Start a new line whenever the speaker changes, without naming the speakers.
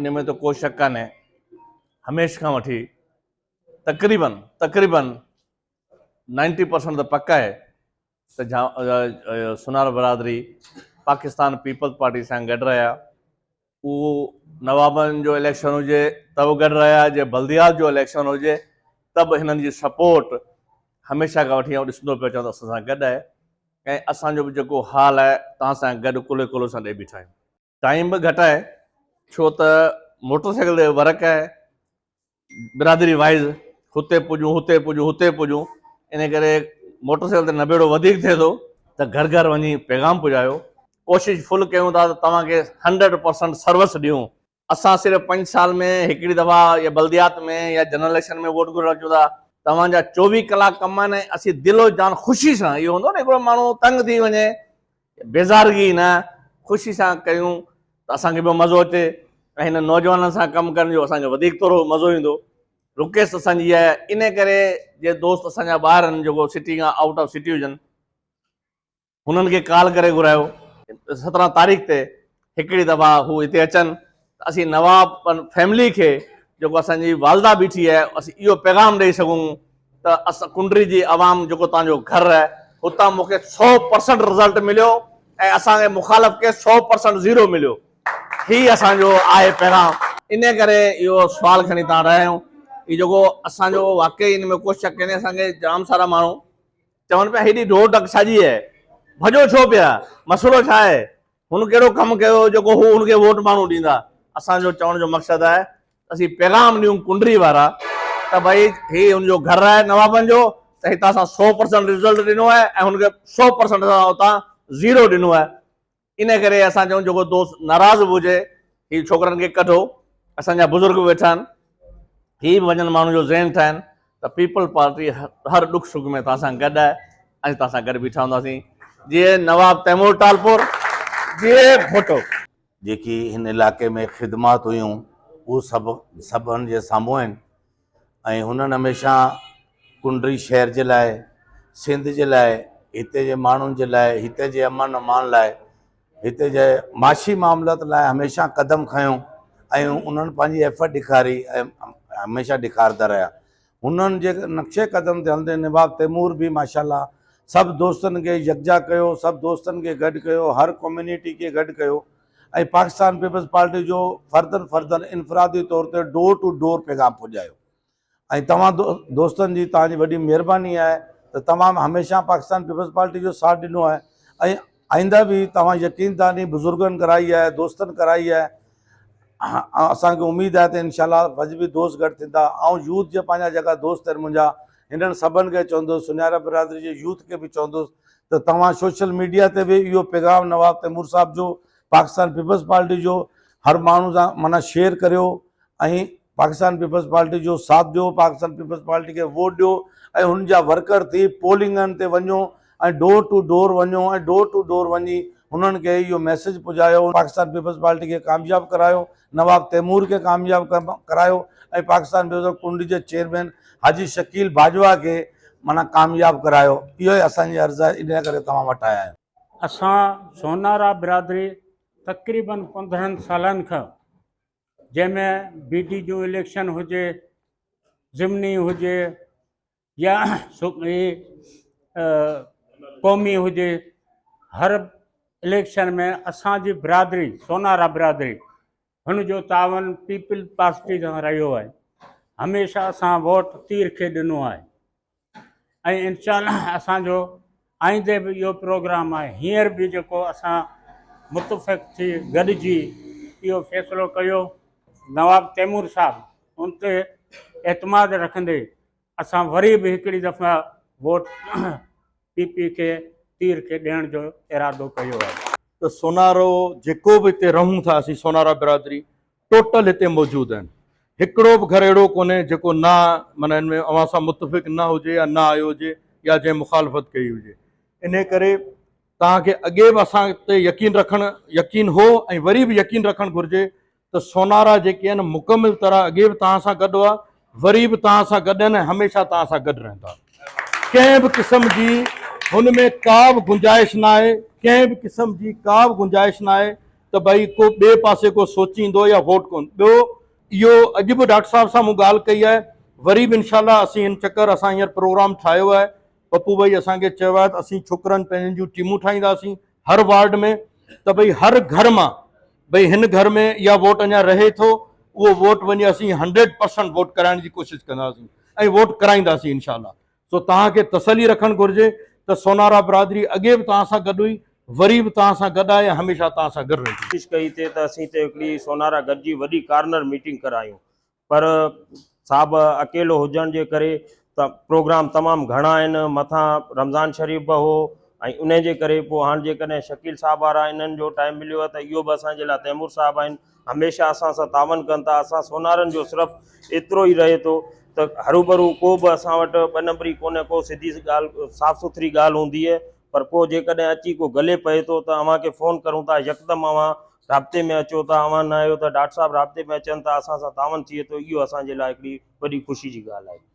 इन में तो को शक कान्हे। हमेशह खां वठी तक़रीबन 90% त पक्का आहे त सोनार बरादरी पाकिस्तान पीपल्स पार्टी सां गॾु रहिया। उहो नवाबनि जो इलेक्शन हुजे त बि गॾु रहिया, जे बल्दियात जो इलेक्शन हुजे त बि हिननि जी सपोर्ट हमेशह खां वठी ॾिसंदो पियो अचां त असां सां गॾु आहे। ऐं असांजो बि जेको हाल आहे तव्हां सां गॾु कुले कुलो सां ॾेई बीठा आहियूं। टाइम बि घटि आहे छो त मोटरसाइकिल ते वर्क आहे, बिरादरी वाइज़ हुते पुॼूं, इन करे मोटरसाइकिल ते नबेड़ो वधीक थिए थो त घर घर वञी पैगाम पुॼायो। कोशिशि फुल कयूं था त तव्हांखे 100% सर्विस ॾियूं। असां सिर्फ़ु 5 साल में हिकिड़ी दफ़ा या बल्दियात में या जनरल इलेक्शन में वोट घुरण अचूं था, तव्हांजा 24 कलाक कम आहिनि। असीं दिलो जान ख़ुशी सां, इहो हूंदो न हिकिड़ो माण्हू तंग थी वञे, बेज़ारगी न, ख़ुशी सां कयूं त असांखे बि मज़ो अचे। ऐं हिन नौजवाननि सां कमु करण जो असांखे वधीक थोरो मज़ो ईंदो। रिक्वेस्ट असांजी आहे, इन करे जे दोस्त असांजा ॿार आहिनि जेको सिटी खां आउट ऑफ सिटी हुजनि, हुननि खे कॉल करे घुरायो 17 तारीख़ ते हिकिड़ी दफ़ा हू हिते अचनि त असीं नवाब फैमिली खे जेको असांजी वालदा बीठी आहे, असीं इहो पैगाम ॾेई सघूं त असां कुंडरी जी आवाम जेको तव्हांजो घरु आहे हुतां मूंखे 100% रिज़ल्ट मिलियो ऐं असांखे मुखालिफ़ खे 100% ज़ीरो मिलियो। ही असांजो आहे पैगाम। इन करे इहो सुवाल खणी तव्हां रहिया आहियूं। ही जेको असांजो वाक़ई इन में को शक कोन्हे, असांखे जाम सारा माण्हू चवनि पिया हेॾी ढोर ढक छाजी आहे, भॼो छो पिया, मसइलो छा आहे, हुन कहिड़ो कमु कयो जेको हू हुनखे वोट माण्हू ॾींदा। असांजो चवण जो मक़सदु आहे असीं पैगाम ॾियूं कुंडरी वारा त भई ही हुनजो घरु आहे नवाबनि जो, त हितां असां 100% रिज़ल्ट ॾिनो आहे ऐं हुनखे 100% असां हुतां ज़ीरो ॾिनो आहे। इन करे असां चऊं जेको दोस्त नाराज़ बि हुजे, ही छोकिरनि खे कढो, असांजा बुज़ुर्ग वेठा आहिनि, ही बि वञनि माण्हू जो ज़हन ठाहिनि त पीपल पार्टी हर ॾुख सुख में तव्हां सां गॾु आहे, ऐं तव्हां सां गॾु बीठा हूंदासीं। जीअं नवाब तैमूर टालपुर, जीअं भुटो
जेकी हिन इलाइक़े में ख़िदमात हुयूं उहो सभिनि जे साम्हूं आहिनि। ऐं हुननि हमेशह कुंडरी शहर जे लाइ, सिंध जे लाइ, हिते जे माण्हुनि जे लाइ, हिते जे अमन अमान लाइ, हिते जे माशी मामलत लाइ हमेशह क़दम खयों ऐं उन्हनि पंहिंजी एफर्ट ॾेखारी ऐं हमेशह ॾेखारंदा रहिया। हुननि जे नक्शे क़दम ते हलंदे नवाब तैमूर बि माशाल्लाह सभु दोस्तनि खे यकजा कयो, सभु दोस्तनि खे गॾु कयो, हर कम्यूनिटी खे गॾु कयो ऐं पाकिस्तान पीपल्स पार्टी जो फर्दन इनफरादी तौर ते डोर टू डोर पैगाम पुॼायो। ऐं तव्हां दोस्तनि जी तव्हांजी वॾी महिरबानी आहे त तमामु हमेशह पाकिस्तान पीपल्स पार्टी जो साथ ॾिनो आहे ऐं आईंदा बि तव्हां यकीनदानी बुज़ुर्गनि कराई आहे, दोस्तनि कराई आहे। असांखे उमेदु आहे त इनशाला वज़ बि दोस्त गॾु थींदा। ऐं यूथ जे पंहिंजा जेका दोस्त आहिनि मुंहिंजा, हिननि सभिनि खे चवंदुसि, सुन्यारा बिरादरी जे यूथ खे बि चवंदुसि त तव्हां सोशल मीडिया ते बि इहो पैगाम नवाब तैमूर साहिब जो, पाकिस्तान पीपल्स पार्टी जो हर माण्हू सां माना शेयर करियो ऐं पाकिस्तान पीपल्स पार्टी जो साथ ॾियो, पाकिस्तान पीपल्स पार्टी खे वोट ॾियो ऐं हुन जा वर्कर थी पोलिंगनि ते वञो ऐं डोर टू डोर वञो ऐं डोर टू डोर वञी हुननि खे इहो मैसेज पुॼायो, पाकिस्तान पीपल्स पार्टी खे कामयाबु करायो, नवाब तैमूर खे कामयाबु करायो ऐं पाकिस्तान पीपल्स कुंडरी जे चेयरमैन हाजी शकील बाजवा खे माना कामयाबु करायो। इहो ई असांजी अर्ज़ु आहे, इन करे तव्हां वटि आया आहियूं।
असां सोनारा बिरादरी तक़रीबन 15 सालनि खां, जंहिंमें बीडी जो इलेक्शन हुजे, ज़िमनी हुजे या क़ौमी हुजे, हर इलेक्शन में असांजी बिरादरी सोनारा बिरादरी हुनजो तावन पीपल पार्टी सां रहियो आहे। हमेशह असां वोट तीर खे ॾिनो आहे ऐं इंशाअल्लाह असांजो आईंदे बि इहो प्रोग्राम आहे। हींअर बि जेको असां मुतफ़िक़ थी गॾिजी इहो फ़ैसिलो कयो, नवाब तैमूर साहब उन ते एतमाद रखंदे असां वरी बि हिकिड़ी दफ़ा वोट पीपी खे तीर खे ॾियण जो इरादो कयो आहे।
त सोनारो जेको बि हिते रहूं था असीं सोनारा बिरादरी टोटल हिते मौजूदु आहिनि। हिकिड़ो बि घर अहिड़ो कोन्हे जेको ना माना हिन में अवां सां मुतफ़िक़ न हुजे या न आयो हुजे या जंहिं मुखालफ़त कई हुजे। इन करे तव्हांखे अॻे बि असां ते यकीन हो ऐं वरी बि यकीन रखणु घुरिजे त सोनारा जेके आहिनि मुकमिल तरह अॻे बि तव्हां सां गॾु आहे, वरी बि तव्हां सां गॾु आहिनि ऐं हमेशह तव्हां सां गॾु रहंदा। कंहिं बि क़िस्म जी हुन में का बि गुंजाइश न आहे, कंहिं बि क़िस्म जी का बि गुंजाइश न आहे त भई को ॿिए पासे को सोचींदो या वोट कोन। ॿियो इहो अॼु बि डॉक्टर साहब सां मूं ॻाल्हि कई आहे, वरी बि इनशाला असीं हिन चकर असां हींअर प्रोग्राम ठाहियो आहे। पप्पू भाई असांखे चयो आहे त असीं छोकिरनि पंहिंजूं जूं टीमूं ठाहींदासीं हर वार्ड में, त भई हर घर मां भई हिन घर में इहा वोट अञा रहे थो, उहो वोट वञी असीं 100% वोट कराइण जी कोशिशि कंदासीं ऐं वोट कराईंदासीं इनशाला। सो तव्हांखे तसली रखणु घुरिजे त सोनारा बिरादरी अॻे बि तव्हां सां गॾु हुई, वरी बि तव्हां सां गॾु आहे, हमेशह तव्हां सां गॾु रहंदी।
कोशिशि कई थिए त असीं हिते हिकिड़ी सोनारा गॾिजी वॾी कार्नर मीटिंग करायूं, पर साहब अकेलो हुजण जे करे त प्रोग्राम तमामु घणा आहिनि, मथां रमज़ान शरीफ़ बि हो ऐं उन जे करे पोइ हाणे जेकॾहिं शकील साहब वारा इन्हनि जो टाइम मिलियो आहे त इहो बि असांजे लाइ तैमूर साहब आहिनि, हमेशह असां सां तावन कनि था। असां सोनारनि जो सिर्फ़ु एतिरो ई रहे थो त हरूभरू को बि असां वटि ॿ नंबरी कोन्हे, को सिधी ॻाल्हि साफ़ सुथरी ॻाल्हि हूंदी आहे, पर को जेकॾहिं अची को गले पए थो त अव्हांखे फ़ोन करूं था, यकदमि अव्हां राब्ते में अचो था, अव्हां न आहियो त डॉक्टर साहब राब्ते में अचनि था, असां सां तावन थिए थो। इहो असांजे लाइ हिकिड़ी वॾी ख़ुशी जी ॻाल्हि आहे।